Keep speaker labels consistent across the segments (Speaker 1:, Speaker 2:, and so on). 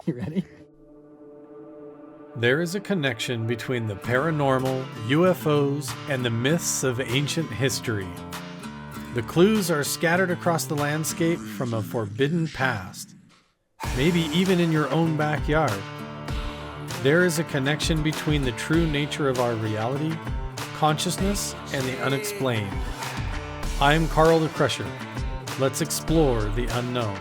Speaker 1: You ready?
Speaker 2: There is a connection between the paranormal, UFOs, and the myths of ancient history. The clues are scattered across the landscape from a forbidden past, maybe even in your own backyard. There is a connection between the true nature of our reality, consciousness, and the unexplained. I'm Carl the Crusher. Let's explore the unknown.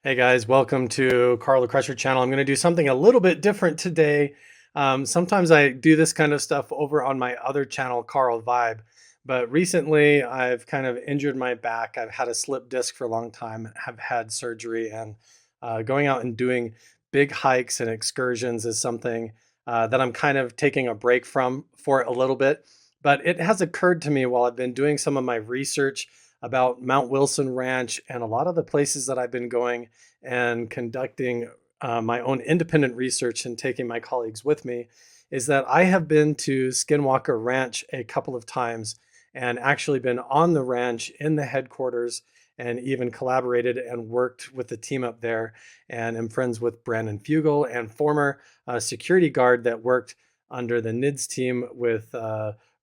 Speaker 2: Hey guys, welcome to Carl the Crusher channel. I'm going to do something a little bit different today. Sometimes I do this kind of stuff over on my other channel, Carl Vibe, but recently I've kind of injured my back. I've had a slip disc for a long time, have had surgery, and going out and doing big hikes and excursions is something that I'm kind of taking a break from for a little bit. But it has occurred to me while I've been doing some of my research about Mount Wilson Ranch and a lot of the places that I've been going and conducting my own independent research and taking my colleagues with me, is that I have been to Skinwalker Ranch a couple of times and actually been on the ranch in the headquarters and even collaborated and worked with the team up there, and am friends with Brandon Fugel and former security guard that worked under the NIDS team with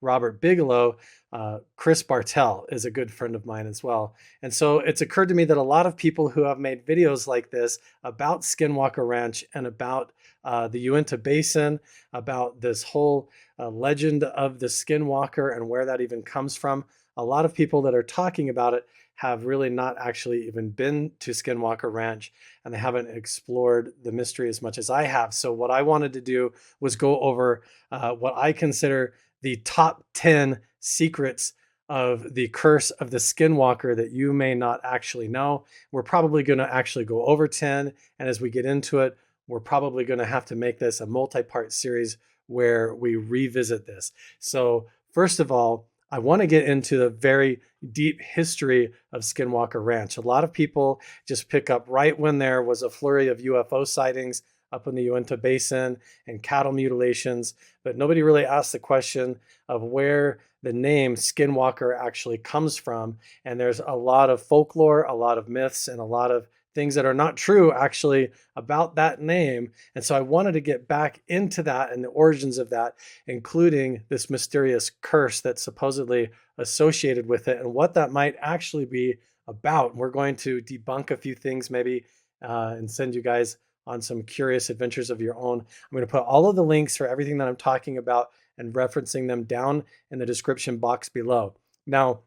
Speaker 2: Robert Bigelow. Chris Bartell is a good friend of mine as well. And so it's occurred to me that a lot of people who have made videos like this about Skinwalker Ranch and about the Uinta Basin, about this whole legend of the Skinwalker and where that even comes from, a lot of people that are talking about it have really not actually even been to Skinwalker Ranch, and they haven't explored the mystery as much as I have. So what I wanted to do was go over what I consider the top 10 secrets of the curse of the Skinwalker that you may not actually know. We're probably going to actually go over 10. And as we get into it, we're probably going to have to make this a multi-part series where we revisit this. So first of all, I want to get into the very deep history of Skinwalker Ranch. A lot of people just pick up right when there was a flurry of UFO sightings up in the Uinta Basin and cattle mutilations, but nobody really asked the question of where the name Skinwalker actually comes from. And there's a lot of folklore, a lot of myths, and a lot of things that are not true actually about that name. And so I wanted to get back into that and the origins of that, including this mysterious curse that's supposedly associated with it and what that might actually be about. We're going to debunk a few things maybe and send you guys on some curious adventures of your own. I'm going to put all of the links for everything that I'm talking about and referencing them down in the description box below. Now,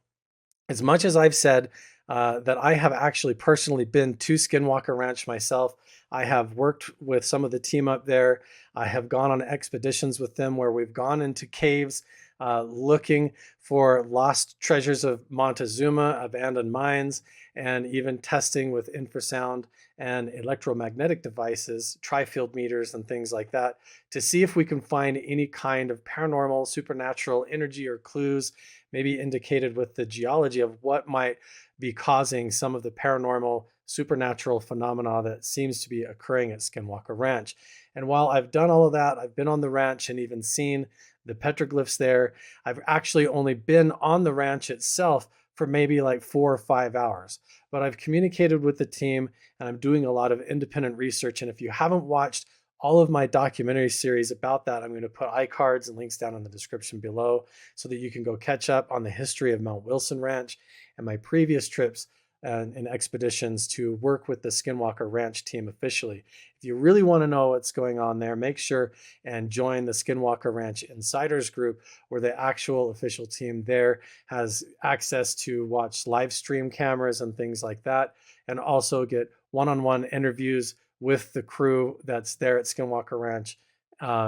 Speaker 2: as much as I've said that I have actually personally been to Skinwalker Ranch myself, I have worked with some of the team up there. I have gone on expeditions with them where we've gone into caves looking for lost treasures of Montezuma, abandoned mines, and even testing with infrasound and electromagnetic devices, tri-field meters and things like that, to see if we can find any kind of paranormal, supernatural energy or clues, maybe indicated with the geology of what might be causing some of the paranormal, supernatural phenomena that seems to be occurring at Skinwalker Ranch. And while I've done all of that, I've been on the ranch and even seen the petroglyphs there, I've actually only been on the ranch itself for maybe like 4 or 5 hours. But I've communicated with the team and I'm doing a lot of independent research. And if you haven't watched all of my documentary series about that, I'm going to put iCards and links down in the description below so that you can go catch up on the history of Mount Wilson Ranch and my previous trips and expeditions to work with the Skinwalker Ranch team officially. If you really want to know what's going on there, make sure and join the Skinwalker Ranch Insiders group, where the actual official team there has access to watch live stream cameras and things like that, and also get one-on-one interviews with the crew that's there at Skinwalker Ranch.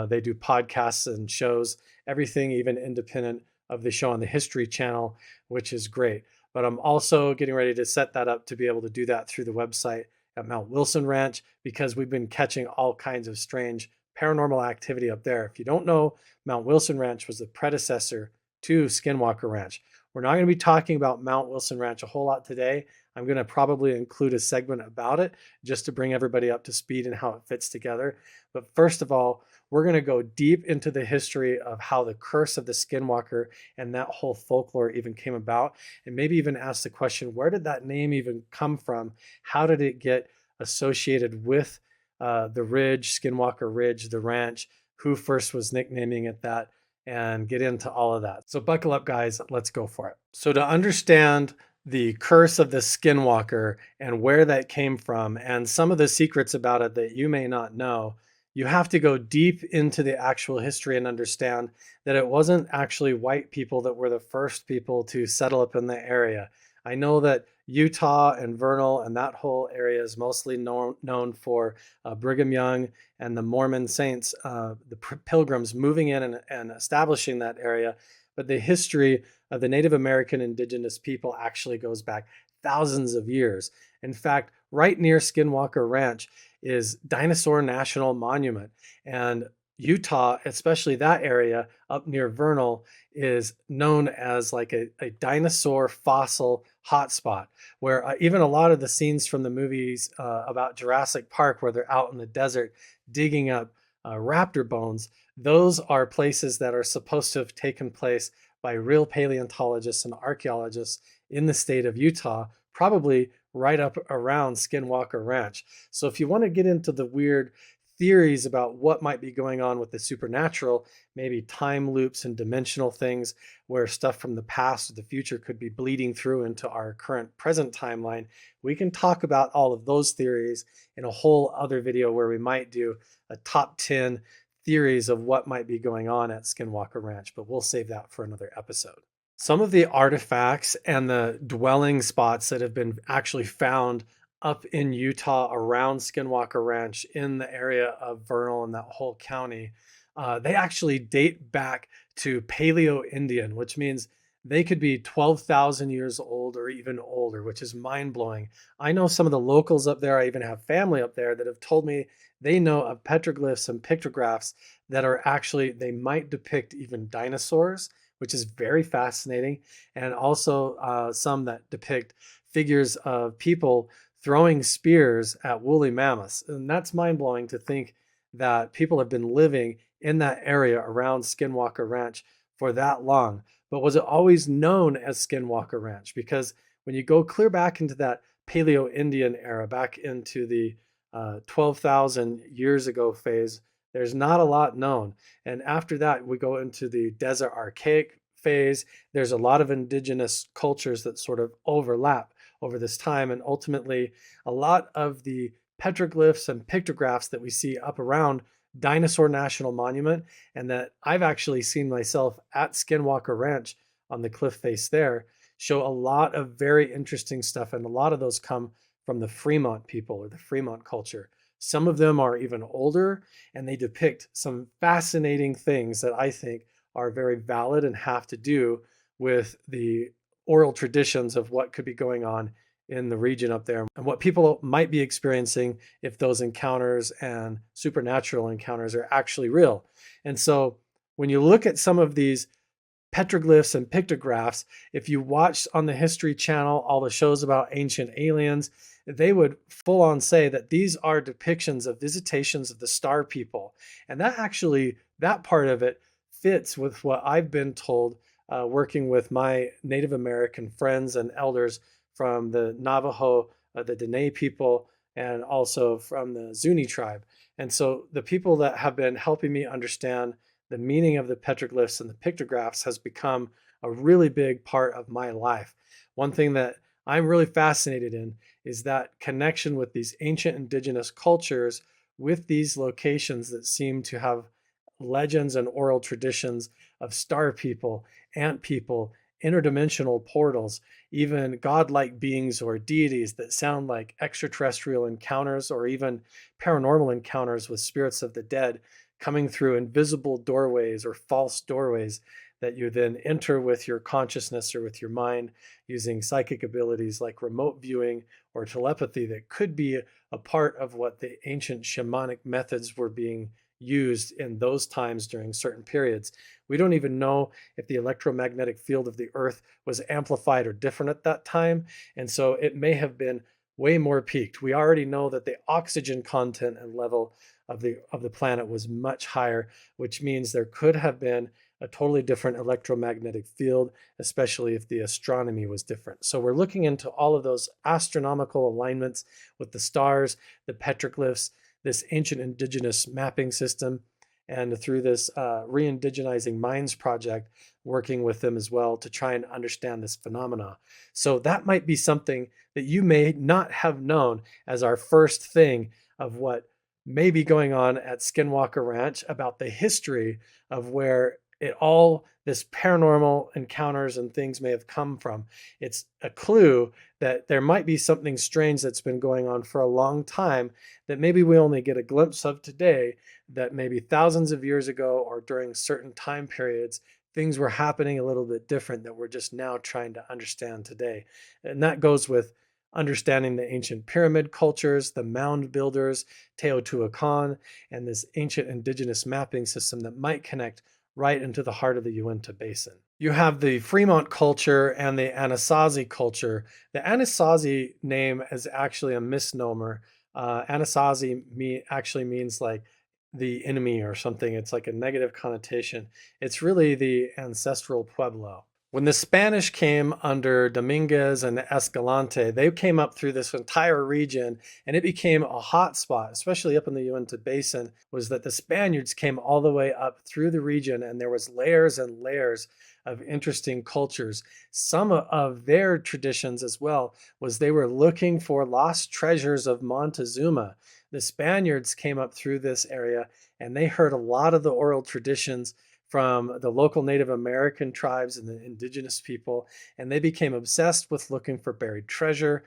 Speaker 2: They do podcasts and shows, everything even independent of the show on the History Channel, which is great. But I'm also getting ready to set that up to be able to do that through the website at Mount Wilson Ranch, because we've been catching all kinds of strange paranormal activity up there. If you don't know, Mount Wilson Ranch was the predecessor to Skinwalker Ranch. We're not going to be talking about Mount Wilson Ranch a whole lot today. I'm going to probably include a segment about it just to bring everybody up to speed and how it fits together. But first of all, we're going to go deep into the history of how the curse of the Skinwalker and that whole folklore even came about, and maybe even ask the question, where did that name even come from? How did it get associated with the ridge, Skinwalker Ridge, the ranch, who first was nicknaming it that, and get into all of that. So buckle up, guys. Let's go for it. So to understand the curse of the Skinwalker and where that came from and some of the secrets about it that you may not know, you have to go deep into the actual history and understand that it wasn't actually white people that were the first people to settle up in the area. I know that Utah and Vernal and that whole area is mostly known for Brigham Young and the Mormon saints, the pilgrims moving in and establishing that area. But the history of the Native American indigenous people actually goes back thousands of years. In fact, right near Skinwalker Ranch is Dinosaur National Monument. And Utah, especially that area up near Vernal, is known as like a dinosaur fossil hotspot, where even a lot of the scenes from the movies about Jurassic Park, where they're out in the desert digging up raptor bones, those are places that are supposed to have taken place by real paleontologists and archaeologists in the state of Utah, probably right up around Skinwalker Ranch. So if you want to get into the weird theories about what might be going on with the supernatural, maybe time loops and dimensional things where stuff from the past or the future could be bleeding through into our current present timeline, we can talk about all of those theories in a whole other video where we might do a top 10 theories of what might be going on at Skinwalker Ranch, but we'll save that for another episode. Some of the artifacts and the dwelling spots that have been actually found up in Utah around Skinwalker Ranch in the area of Vernal and that whole county, they actually date back to Paleo-Indian, which means they could be 12,000 years old or even older, which is mind-blowing. I know some of the locals up there, I even have family up there that have told me they know of petroglyphs and pictographs that are actually, they might depict even dinosaurs, which is very fascinating, and also some that depict figures of people throwing spears at woolly mammoths. And that's mind-blowing to think that people have been living in that area around Skinwalker Ranch for that long. But was it always known as Skinwalker Ranch? Because when you go clear back into that Paleo-Indian era, back into the 12,000 years ago phase, there's not a lot known. And after that, we go into the Desert Archaic phase. There's a lot of indigenous cultures that sort of overlap over this time. And ultimately, a lot of the petroglyphs and pictographs that we see up around Dinosaur National Monument, and that I've actually seen myself at Skinwalker Ranch on the cliff face there, show a lot of very interesting stuff. And a lot of those come from the Fremont people or the Fremont culture. Some of them are even older, and they depict some fascinating things that I think are very valid and have to do with the oral traditions of what could be going on in the region up there and what people might be experiencing if those encounters and supernatural encounters are actually real. And so when you look at some of these petroglyphs and pictographs, if you watch on the History Channel all the shows about ancient aliens, they would full on say that these are depictions of visitations of the star people. And that actually, that part of it fits with what I've been told working with my Native American friends and elders from the Navajo, the Diné people, and also from the Zuni tribe. And so the people that have been helping me understand the meaning of the petroglyphs and the pictographs has become a really big part of my life. One thing that I'm really fascinated in is that connection with these ancient indigenous cultures with these locations that seem to have legends and oral traditions of star people, ant people, interdimensional portals, even godlike beings or deities that sound like extraterrestrial encounters or even paranormal encounters with spirits of the dead coming through invisible doorways or false doorways that you then enter with your consciousness or with your mind using psychic abilities like remote viewing or telepathy that could be a part of what the ancient shamanic methods were being used in those times during certain periods. We don't even know if the electromagnetic field of the earth was amplified or different at that time. And so it may have been way more peaked. We already know that the oxygen content and level of the planet was much higher, which means there could have been a totally different electromagnetic field, especially if the astronomy was different. So we're looking into all of those astronomical alignments with the stars, the petroglyphs, this ancient indigenous mapping system, and through this re-indigenizing minds project, working with them as well to try and understand this phenomena. So that might be something that you may not have known as our first thing of what may be going on at Skinwalker Ranch, about the history of where it all this paranormal encounters and things may have come from. It's a clue that there might be something strange that's been going on for a long time that maybe we only get a glimpse of today, that maybe thousands of years ago or during certain time periods things were happening a little bit different that we're just now trying to understand today. And that goes with understanding the ancient pyramid cultures, the mound builders, Teotihuacan, and this ancient indigenous mapping system that might connect right into the heart of the Uinta Basin. You have the Fremont culture and the Anasazi culture. The Anasazi name is actually a misnomer. Anasazi actually means like the enemy or something. It's like a negative connotation. It's really the ancestral pueblo. When the Spanish came under Dominguez and Escalante, they came up through this entire region and it became a hot spot, especially up in the Uinta Basin, was that the Spaniards came all the way up through the region and there was layers and layers of interesting cultures. Some of their traditions as well was they were looking for lost treasures of Montezuma. The Spaniards came up through this area and they heard a lot of the oral traditions from the local Native American tribes and the indigenous people, and they became obsessed with looking for buried treasure.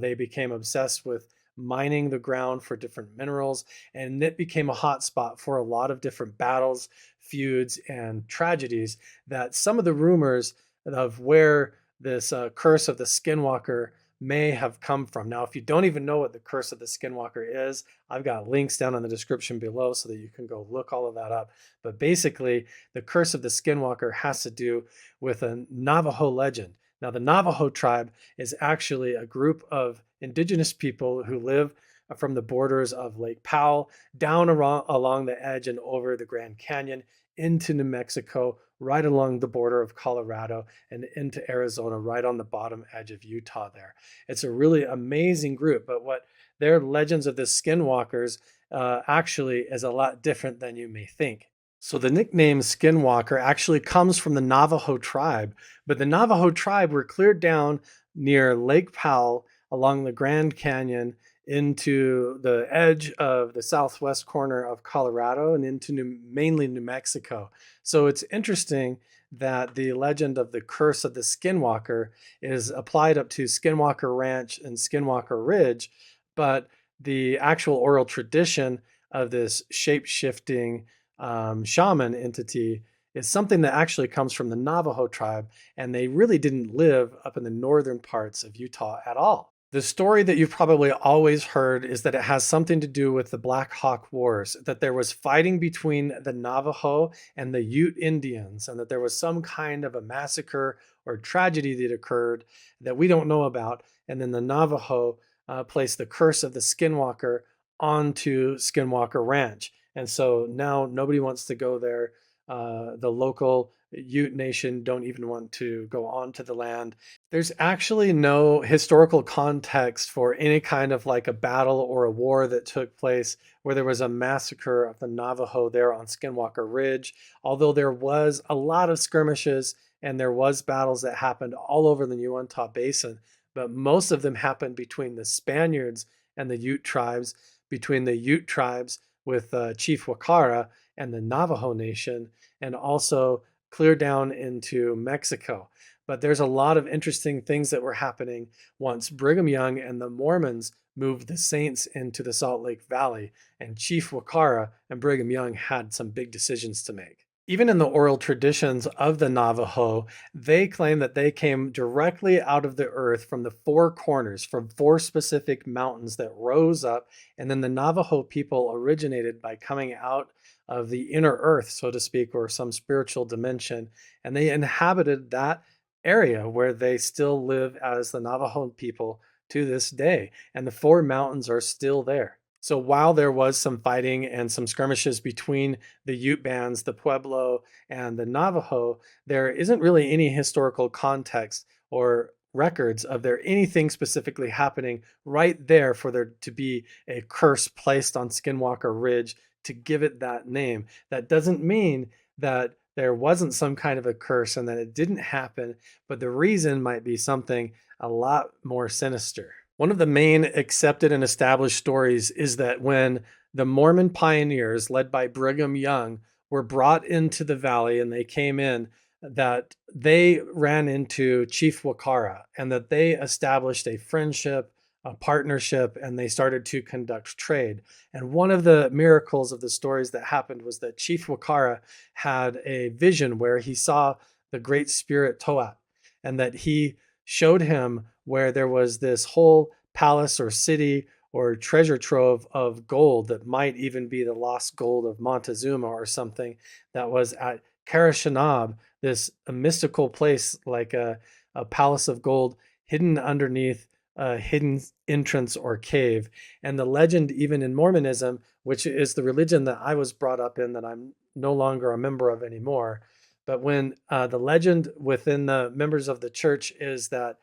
Speaker 2: They became obsessed with mining the ground for different minerals, and it became a hot spot for a lot of different battles, feuds, and tragedies. That some of the rumors of where this curse of the Skinwalker may have come from. Now, if you don't even know what the curse of the Skinwalker is, I've got links down in the description below so that you can go look all of that up. But basically, the curse of the Skinwalker has to do with a Navajo legend. Now, the Navajo tribe is actually a group of indigenous people who live from the borders of Lake Powell down along the edge and over the Grand Canyon into New Mexico, right along the border of Colorado, and into Arizona, right on the bottom edge of Utah there. It's a really amazing group, but what their legends of the Skinwalkers actually is a lot different than you may think. So the nickname Skinwalker actually comes from the Navajo tribe, but the Navajo tribe were cleared down near Lake Powell along the Grand Canyon into the edge of the southwest corner of Colorado and into mainly New Mexico. So it's interesting that the legend of the curse of the Skinwalker is applied up to Skinwalker Ranch and Skinwalker Ridge, but the actual oral tradition of this shape-shifting shaman entity is something that actually comes from the Navajo tribe, and they really didn't live up in the northern parts of Utah at all. The story that you've probably always heard is that it has something to do with the Black Hawk Wars, that there was fighting between the Navajo and the Ute Indians, and that there was some kind of a massacre or tragedy that occurred that we don't know about. And then the Navajo placed the curse of the Skinwalker onto Skinwalker Ranch. And so now nobody wants to go there. The local Ute Nation don't even want to go onto the land. There's actually no historical context for any kind of like a battle or a war that took place where there was a massacre of the Navajo there on Skinwalker Ridge, although there was a lot of skirmishes and there was battles that happened all over the Uinta Basin, but most of them happened between the Spaniards and the Ute tribes, between the Ute tribes with Chief Wakara and the Navajo Nation, and also clear down into Mexico. But there's a lot of interesting things that were happening once Brigham Young and the Mormons moved the saints into the Salt Lake Valley, and Chief Wakara and Brigham Young had some big decisions to make. Even in the oral traditions of the Navajo, they claim that they came directly out of the earth from the four corners, from four specific mountains that rose up, and then the Navajo people originated by coming out of the inner earth, so to speak, or some spiritual dimension, and they inhabited that area where they still live as the Navajo people to this day, and the four mountains are still there. So while there was some fighting and some skirmishes between the Ute bands, the Pueblo and the Navajo, there isn't really any historical context or records of there anything specifically happening right there for there to be a curse placed on Skinwalker Ridge to give it that name. That doesn't mean that there wasn't some kind of a curse and that it didn't happen, but the reason might be something a lot more sinister. One of the main accepted and established stories is that when the Mormon pioneers, led by Brigham Young, were brought into the valley and they came in, that they ran into Chief Wakara and that they established a friendship, a partnership, and they started to conduct trade. And one of the miracles of the stories that happened was that Chief Wakara had a vision where he saw the Great Spirit Toat, and that he showed him where there was this whole palace or city or treasure trove of gold that might even be the lost gold of Montezuma or something that was at Karashanab, this mystical place like a palace of gold hidden underneath a hidden entrance or cave. And the legend, even in Mormonism, which is the religion that I was brought up in that I'm no longer a member of anymore, but when the legend within the members of the church is that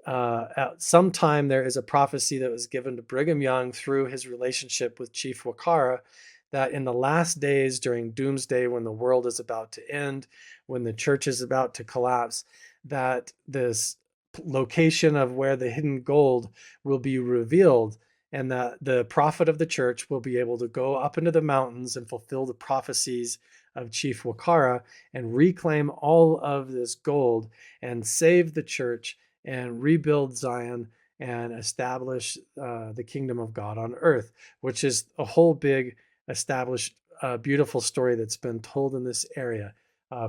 Speaker 2: at some time there is a prophecy that was given to Brigham Young through his relationship with Chief Wakara, that in the last days during doomsday, when the world is about to end, when the church is about to collapse, that this location of where the hidden gold will be revealed, and that the prophet of the church will be able to go up into the mountains and fulfill the prophecies of Chief Wakara and reclaim all of this gold and save the church and rebuild Zion and establish the kingdom of God on earth, which is a whole big established beautiful story that's been told in this area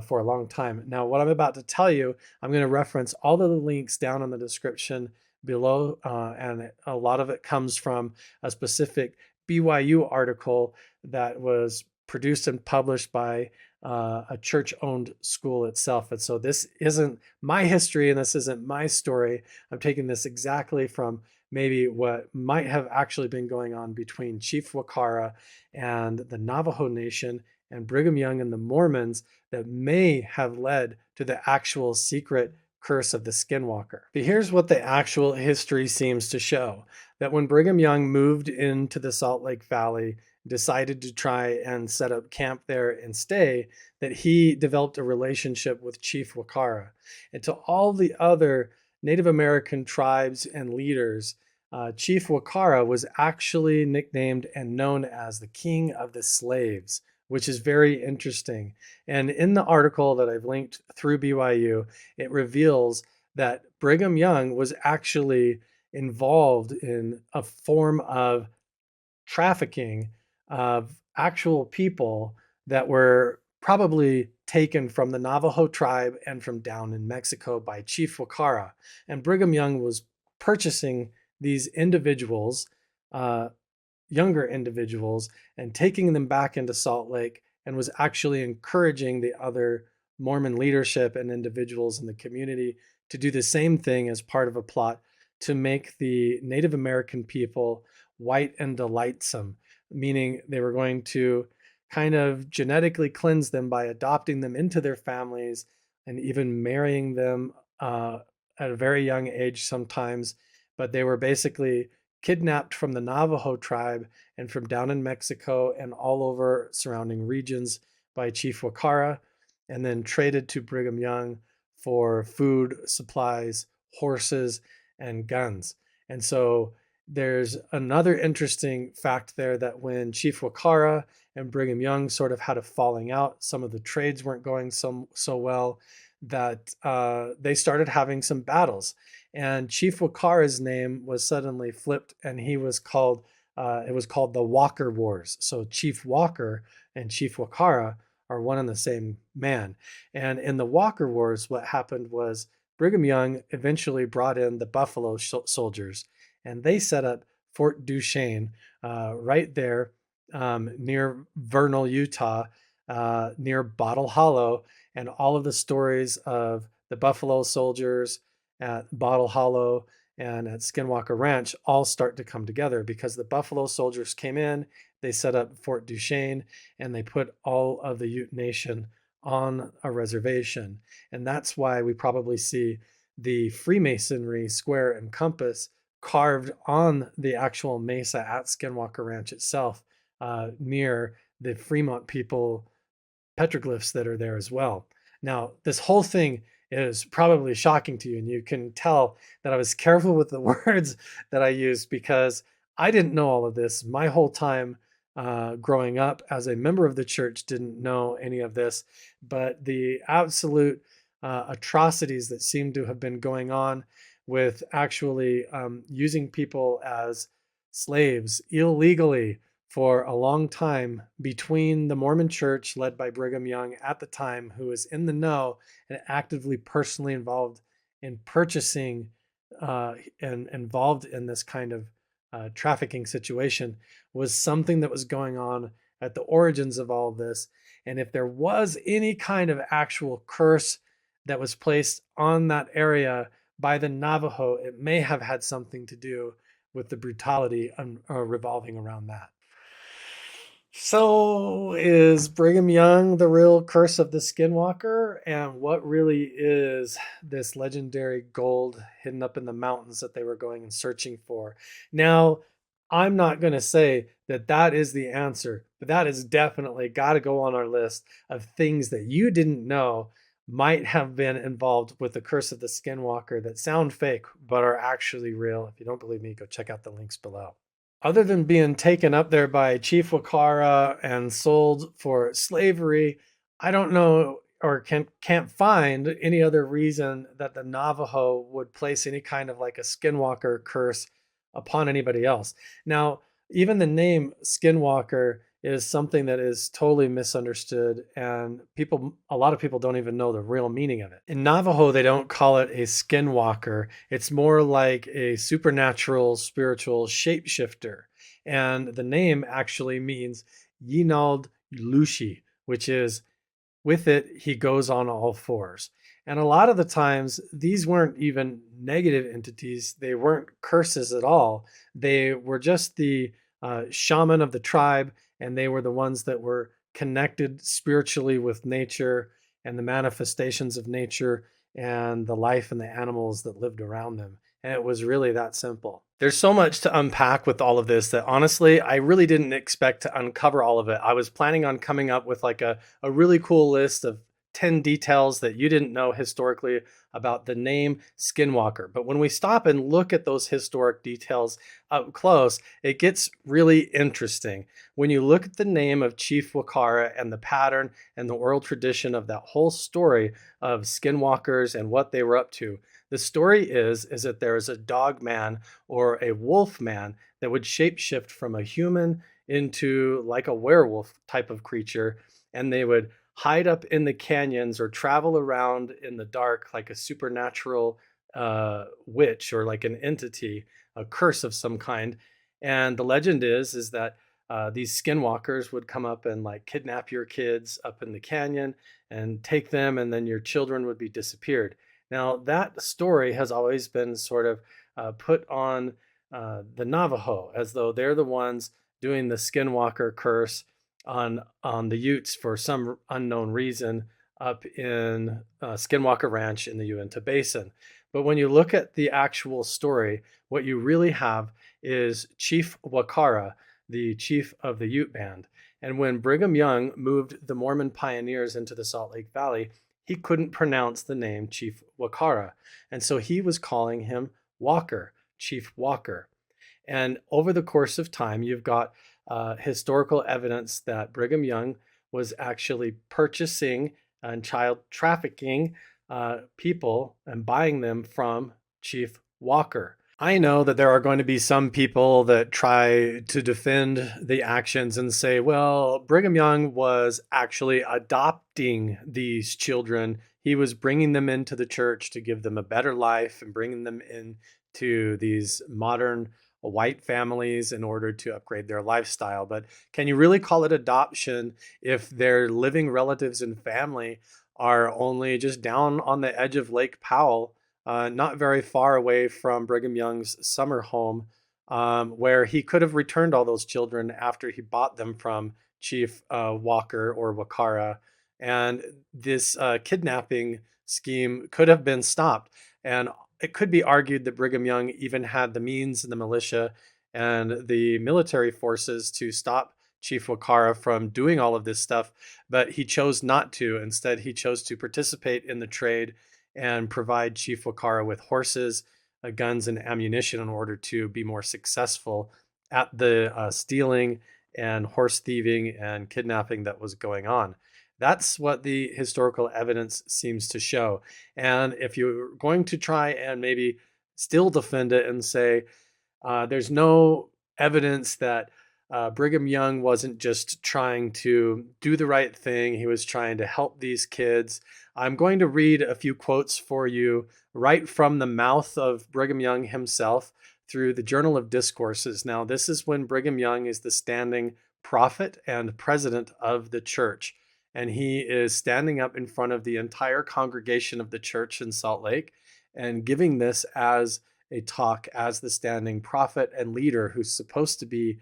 Speaker 2: for a long time. Now, what I'm about to tell you, I'm going to reference all of the links down in the description below, and a lot of it comes from a specific BYU article that was produced and published by a church-owned school itself. And so this isn't my history and this isn't my story. I'm taking this exactly from maybe what might have actually been going on between Chief Wakara and the Navajo Nation and Brigham Young and the Mormons that may have led to the actual secret curse of the Skinwalker. But here's what the actual history seems to show: that when Brigham Young moved into the Salt Lake Valley, decided to try and set up camp there and stay, that he developed a relationship with Chief Wakara. And to all the other Native American tribes and leaders, Chief Wakara was actually nicknamed and known as the King of the Slaves, which is very interesting. And in the article that I've linked through BYU, it reveals that Brigham Young was actually involved in a form of trafficking of actual people that were probably taken from the Navajo tribe and from down in Mexico by Chief Wakara. And Brigham Young was purchasing these individuals, younger individuals, and taking them back into Salt Lake, and was actually encouraging the other Mormon leadership and individuals in the community to do the same thing as part of a plot to make the Native American people white and delightsome, meaning they were going to kind of genetically cleanse them by adopting them into their families and even marrying them at a very young age sometimes. But they were basically kidnapped from the Navajo tribe and from down in Mexico and all over surrounding regions by Chief Wakara, and then traded to Brigham Young for food, supplies, horses, and guns. And so there's another interesting fact there, that when Chief Wakara and Brigham Young sort of had a falling out, some of the trades weren't going so well, that they started having some battles. And Chief Wakara's name was suddenly flipped, and he was called, it was called the Walker Wars. So Chief Walker and Chief Wakara are one and the same man. And in the Walker Wars, what happened was Brigham Young eventually brought in the Buffalo soldiers, and they set up Fort Duchesne right there near Vernal, Utah, near Bottle Hollow, and all of the stories of the Buffalo soldiers at Bottle Hollow and at Skinwalker Ranch all start to come together because the Buffalo Soldiers came in, they set up Fort Duchesne, and they put all of the Ute Nation on a reservation. And that's why we probably see the Freemasonry square and compass carved on the actual mesa at Skinwalker Ranch itself, near the Fremont people petroglyphs that are there as well. Now, this whole thing is probably shocking to you, and you can tell that I was careful with the words that I used because I didn't know all of this. My whole time growing up as a member of the church didn't know any of this, but the absolute atrocities that seem to have been going on with actually using people as slaves illegally for a long time between the Mormon church led by Brigham Young at the time, who was in the know and actively personally involved in purchasing and involved in this kind of trafficking situation, was something that was going on at the origins of all of this. And if there was any kind of actual curse that was placed on that area by the Navajo, it may have had something to do with the brutality revolving around that. So is Brigham Young the real curse of the Skinwalker? And what really is this legendary gold hidden up in the mountains that they were going and searching for? Now, I'm not going to say that that is the answer, but that is definitely got to go on our list of things that you didn't know might have been involved with the curse of the Skinwalker that sound fake, but are actually real. If you don't believe me, go check out the links below. Other than being taken up there by Chief Wakara and sold for slavery, I don't know or can't find any other reason that the Navajo would place any kind of like a Skinwalker curse upon anybody else. Now, even the name Skinwalker is something that is totally misunderstood, and a lot of people don't even know the real meaning of it. In Navajo, they don't call it a skinwalker. It's more like a supernatural, spiritual shapeshifter. And the name actually means Haashch'eyálti'í, which is with it, he goes on all fours. And a lot of the times, these weren't even negative entities. They weren't curses at all. They were just the shaman of the tribe, and they were the ones that were connected spiritually with nature and the manifestations of nature and the life and the animals that lived around them. And it was really that simple. There's so much to unpack with all of this that honestly, I really didn't expect to uncover all of it. I was planning on coming up with like a really cool list of 10 details that you didn't know historically about the name Skinwalker. But when we stop and look at those historic details up close, it gets really interesting. When you look at the name of Chief Wakara and the pattern and the oral tradition of that whole story of Skinwalkers and what they were up to, the story is that there is a dog man or a wolf man that would shapeshift from a human into like a werewolf type of creature, and they would hide up in the canyons or travel around in the dark like a supernatural witch or like an entity, a curse of some kind. And the legend is that these skinwalkers would come up and like kidnap your kids up in the canyon and take them, and then your children would be disappeared. Now, that story has always been sort of put on the Navajo as though they're the ones doing the Skinwalker curse on the Utes for some unknown reason up in Skinwalker Ranch in the Uinta Basin. But when you look at the actual story, what you really have is Chief Wakara, the chief of the Ute band. And when Brigham Young moved the Mormon pioneers into the Salt Lake Valley, he couldn't pronounce the name Chief Wakara. And so he was calling him Walker, Chief Walker. And over the course of time, you've got historical evidence that Brigham Young was actually purchasing and child trafficking people and buying them from Chief Walker. I know that there are going to be some people that try to defend the actions and say, well, Brigham Young was actually adopting these children. He was bringing them into the church to give them a better life and bringing them into these modern white families in order to upgrade their lifestyle. But can you really call it adoption if their living relatives and family are only just down on the edge of Lake Powell not very far away from Brigham Young's summer home, where he could have returned all those children after he bought them from Chief Walker or Wakara. And this kidnapping scheme could have been stopped. And it could be argued that Brigham Young even had the means and the militia and the military forces to stop Chief Wakara from doing all of this stuff, but he chose not to. Instead, he chose to participate in the trade and provide Chief Wakara with horses, guns, and ammunition in order to be more successful at the stealing and horse thieving and kidnapping that was going on. That's what the historical evidence seems to show. And if you're going to try and maybe still defend it and say there's no evidence that Brigham Young wasn't just trying to do the right thing, he was trying to help these kids, I'm going to read a few quotes for you right from the mouth of Brigham Young himself through the Journal of Discourses. Now, this is when Brigham Young is the standing prophet and president of the church. And he is standing up in front of the entire congregation of the church in Salt Lake and giving this as a talk as the standing prophet and leader who's supposed to be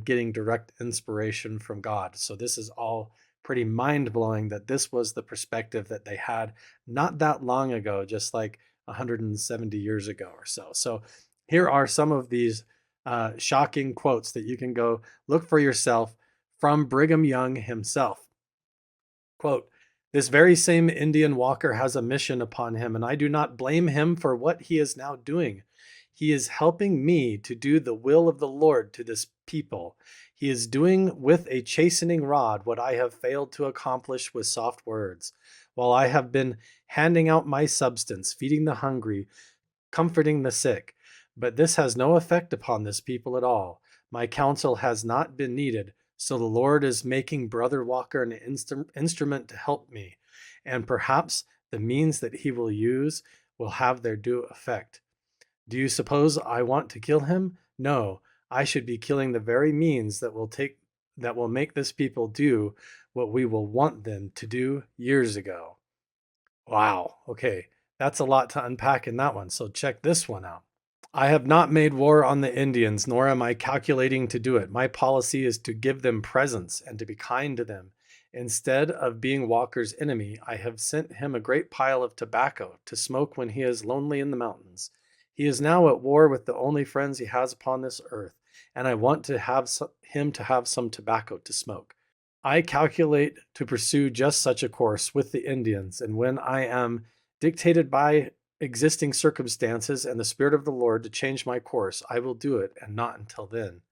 Speaker 2: getting direct inspiration from God. So this is all pretty mind-blowing that this was the perspective that they had not that long ago, just like 170 years ago or so. So here are some of these shocking quotes that you can go look for yourself from Brigham Young himself. Quote, "This very same Indian walker has a mission upon him, and I do not blame him for what he is now doing. He is helping me to do the will of the Lord to this people. He is doing with a chastening rod what I have failed to accomplish with soft words, while I have been handing out my substance, feeding the hungry, comforting the sick. But this has no effect upon this people at all. My counsel has not been needed. So the Lord is making Brother Walker an instrument to help me, and perhaps the means that he will use will have their due effect. Do you suppose I want to kill him? No, I should be killing the very means that will make this people do what we will want them to do years ago." Wow, okay, that's a lot to unpack in that one, so check this one out. "I have not made war on the Indians, nor am I calculating to do it. My policy is to give them presents and to be kind to them. Instead of being Walker's enemy, I have sent him a great pile of tobacco to smoke when he is lonely in the mountains. He is now at war with the only friends he has upon this earth, and I want to have him to have some tobacco to smoke. I calculate to pursue just such a course with the Indians, and when I am dictated by existing circumstances and the Spirit of the Lord to change my course, I will do it, and not until then.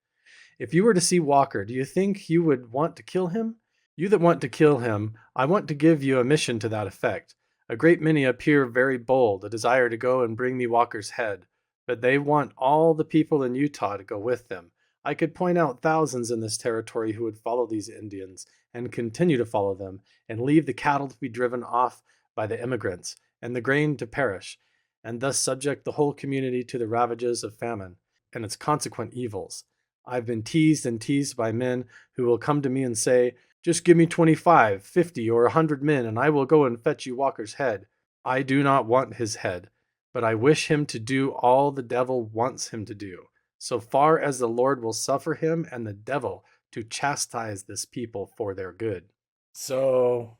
Speaker 2: If you were to see Walker, do you think you would want to kill him? You that want to kill him, I want to give you a mission to that effect. A great many appear very bold, a desire to go and bring me Walker's head, but they want all the people in Utah to go with them. I could point out thousands in this territory who would follow these Indians and continue to follow them and leave the cattle to be driven off by the immigrants and the grain to perish, and thus subject the whole community to the ravages of famine and its consequent evils. I've been teased and teased by men who will come to me and say, 'Just give me 25, 50, or 100 men, and I will go and fetch you Walker's head.' I do not want his head, but I wish him to do all the devil wants him to do, so far as the Lord will suffer him and the devil to chastise this people for their good." So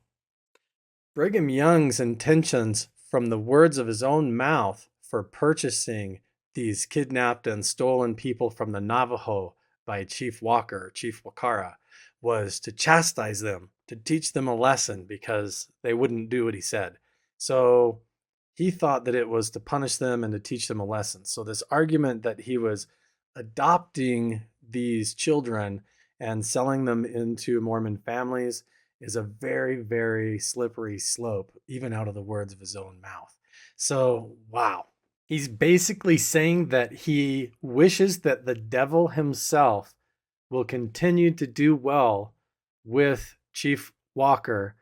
Speaker 2: Brigham Young's intentions from the words of his own mouth for purchasing these kidnapped and stolen people from the Navajo by Chief Walker, Chief Wakara, was to chastise them, to teach them a lesson because they wouldn't do what he said. So he thought that it was to punish them and to teach them a lesson. So this argument that he was adopting these children and selling them into Mormon families is a very, very slippery slope, even out of the words of his own mouth. So, wow. He's basically saying that he wishes that the devil himself will continue to do well with Chief Walker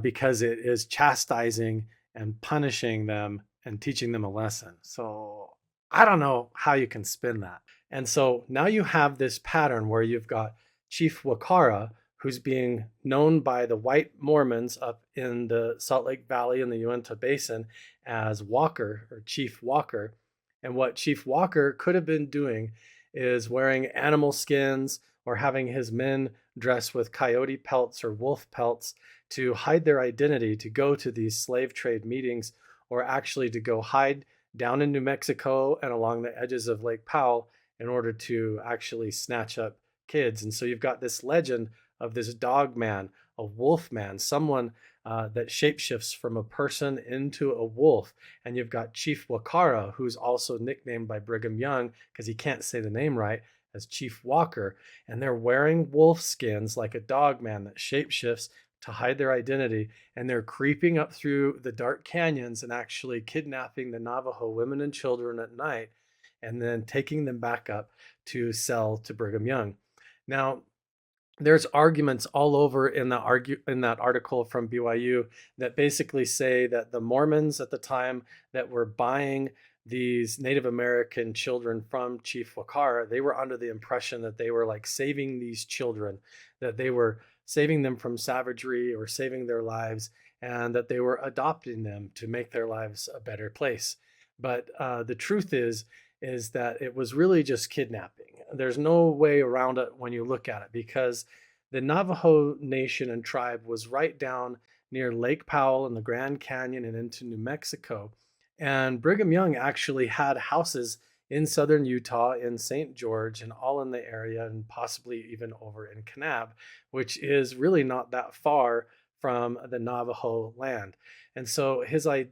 Speaker 2: because it is chastising and punishing them and teaching them a lesson. So I don't know how you can spin that. And so now you have this pattern where you've got Chief Wakara who's being known by the white Mormons up in the Salt Lake Valley in the Uinta Basin as Walker or Chief Wakar. And what Chief Wakar could have been doing is wearing animal skins or having his men dress with coyote pelts or wolf pelts to hide their identity, to go to these slave trade meetings, or actually to go hide down in New Mexico and along the edges of Lake Powell in order to actually snatch up kids. And so you've got this legend of this dog man, a wolf man, someone that shapeshifts from a person into a wolf. And you've got Chief Wakara, who's also nicknamed by Brigham Young, because he can't say the name right, as Chief Wakar. And they're wearing wolf skins like a dog man that shapeshifts to hide their identity. And they're creeping up through the dark canyons and actually kidnapping the Navajo women and children at night, and then taking them back up to sell to Brigham Young. Now, there's arguments all over in that article from BYU that basically say that the Mormons at the time that were buying these Native American children from Chief Wakara, they were under the impression that they were like saving these children, that they were saving them from savagery or saving their lives, and that they were adopting them to make their lives a better place. But the truth is that it was really just kidnapping. There's no way around it when you look at it, because the Navajo Nation and tribe was right down near Lake Powell in the Grand Canyon and into New Mexico. And Brigham Young actually had houses in southern Utah, in St. George, and all in the area, and possibly even over in Kanab, which is really not that far from the Navajo land. And so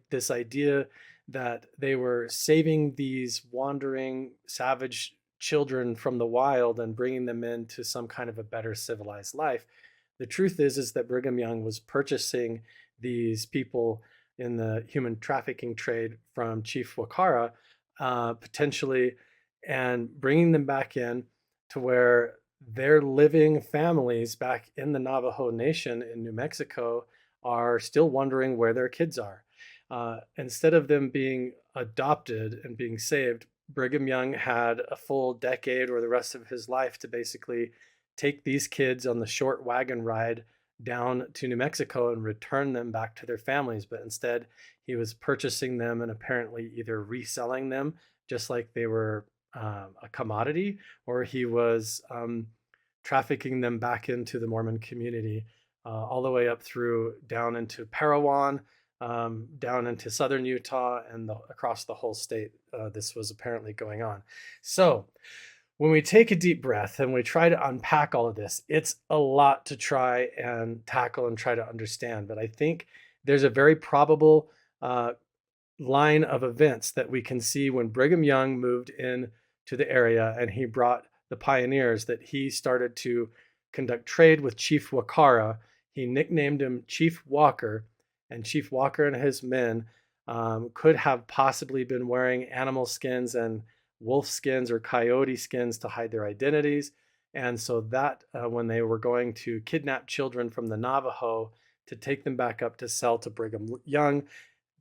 Speaker 2: this idea that they were saving these wandering savage children from the wild and bringing them into some kind of a better civilized life. The truth is that Brigham Young was purchasing these people in the human trafficking trade from Chief Wakara, potentially, and bringing them back in to where their living families back in the Navajo Nation in New Mexico are still wondering where their kids are. Instead of them being adopted and being saved, Brigham Young had a full decade or the rest of his life to basically take these kids on the short wagon ride down to New Mexico and return them back to their families. But instead, he was purchasing them and apparently either reselling them just like they were a commodity, or he was trafficking them back into the Mormon community, all the way up through down into Parowan, down into southern Utah, and across the whole state. This was apparently going on. So when we take a deep breath and we try to unpack all of this, it's a lot to try and tackle and try to understand. But I think there's a very probable line of events that we can see when Brigham Young moved in to the area and he brought the pioneers, that he started to conduct trade with Chief Wakara. He nicknamed him Chief Wakar, and Chief Wakar and his men could have possibly been wearing animal skins and wolf skins or coyote skins to hide their identities. And so that when they were going to kidnap children from the Navajo to take them back up to sell to Brigham Young,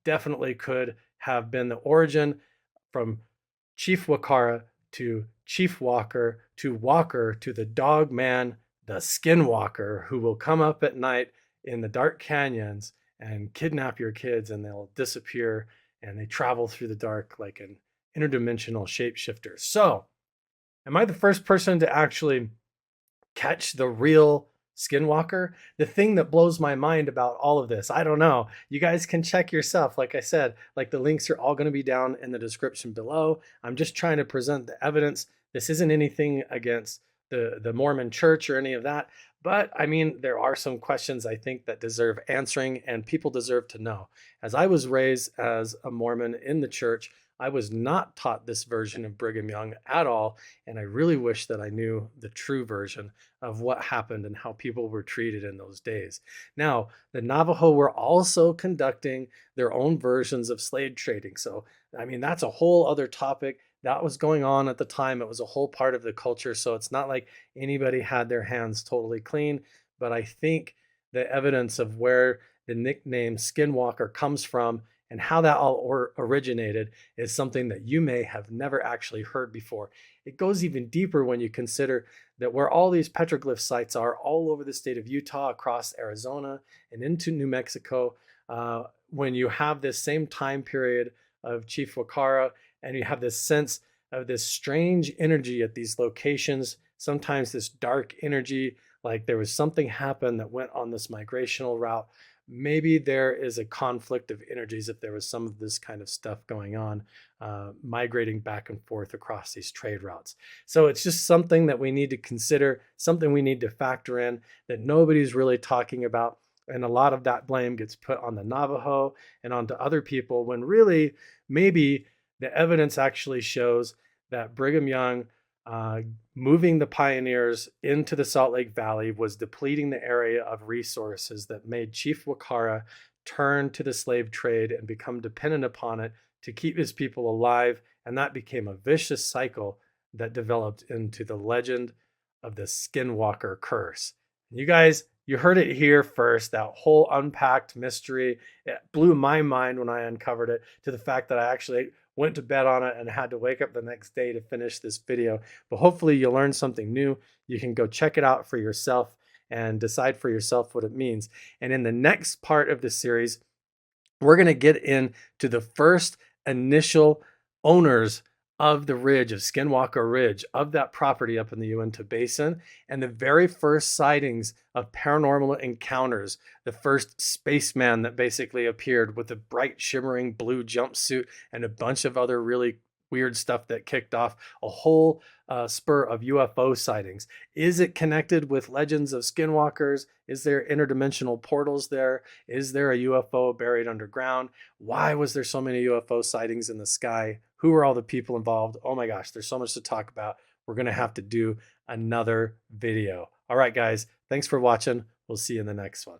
Speaker 2: definitely could have been the origin from Chief Wakara to Chief Wakar to the dog man, the Skinwalker, who will come up at night in the dark canyons and kidnap your kids, and they'll disappear, and they travel through the dark like an interdimensional shapeshifter. So, am I the first person to actually catch the real Skinwalker? The thing that blows my mind about all of this, I don't know. You guys can check yourself. Like I said, like the links are all going to be down in the description below. I'm just trying to present the evidence. This isn't anything against the Mormon church or any of that. But I mean, there are some questions I think that deserve answering, and people deserve to know. As I was raised as a Mormon in the church, I was not taught this version of Brigham Young at all, and I really wish that I knew the true version of what happened and how people were treated in those days. Now, the Navajo were also conducting their own versions of slave trading. So, I mean, that's a whole other topic. That was going on at the time. It was a whole part of the culture. So it's not like anybody had their hands totally clean. But I think the evidence of where the nickname Skinwalker comes from and how that all originated is something that you may have never actually heard before. it goes even deeper when you consider that where all these petroglyph sites are all over the state of Utah, across Arizona, and into New Mexico. When you have this same time period of Chief Wakara, and you have this sense of this strange energy at these locations, sometimes this dark energy, like there was something happened that went on this migrational route. Maybe there is a conflict of energies if there was some of this kind of stuff going on, migrating back and forth across these trade routes. So it's just something that we need to consider, something we need to factor in that nobody's really talking about. And a lot of that blame gets put on the Navajo and onto other people, when really maybe the evidence actually shows that Brigham Young moving the pioneers into the Salt Lake Valley was depleting the area of resources that made Chief Wakara turn to the slave trade and become dependent upon it to keep his people alive. And that became a vicious cycle that developed into the legend of the Skinwalker curse. You guys, you heard it here first, that whole unpacked mystery. It blew my mind when I uncovered it, to the fact that I actually went to bed on it and had to wake up the next day to finish this video. But hopefully you learned something new. You can go check it out for yourself and decide for yourself what it means. And in the next part of the series, we're going to get into the first initial owners of the ridge, of Skinwalker Ridge, of that property up in the Uinta Basin, and the very first sightings of paranormal encounters, the first spaceman that basically appeared with a bright shimmering blue jumpsuit and a bunch of other really weird stuff that kicked off a whole spur of UFO sightings. Is it connected with legends of skinwalkers? Is there interdimensional portals there? Is there a UFO buried underground? Why was there so many UFO sightings in the sky? Who are all the people involved? Oh my gosh, there's so much to talk about. We're going to have to do another video. All right, guys, thanks for watching. We'll see you in the next one.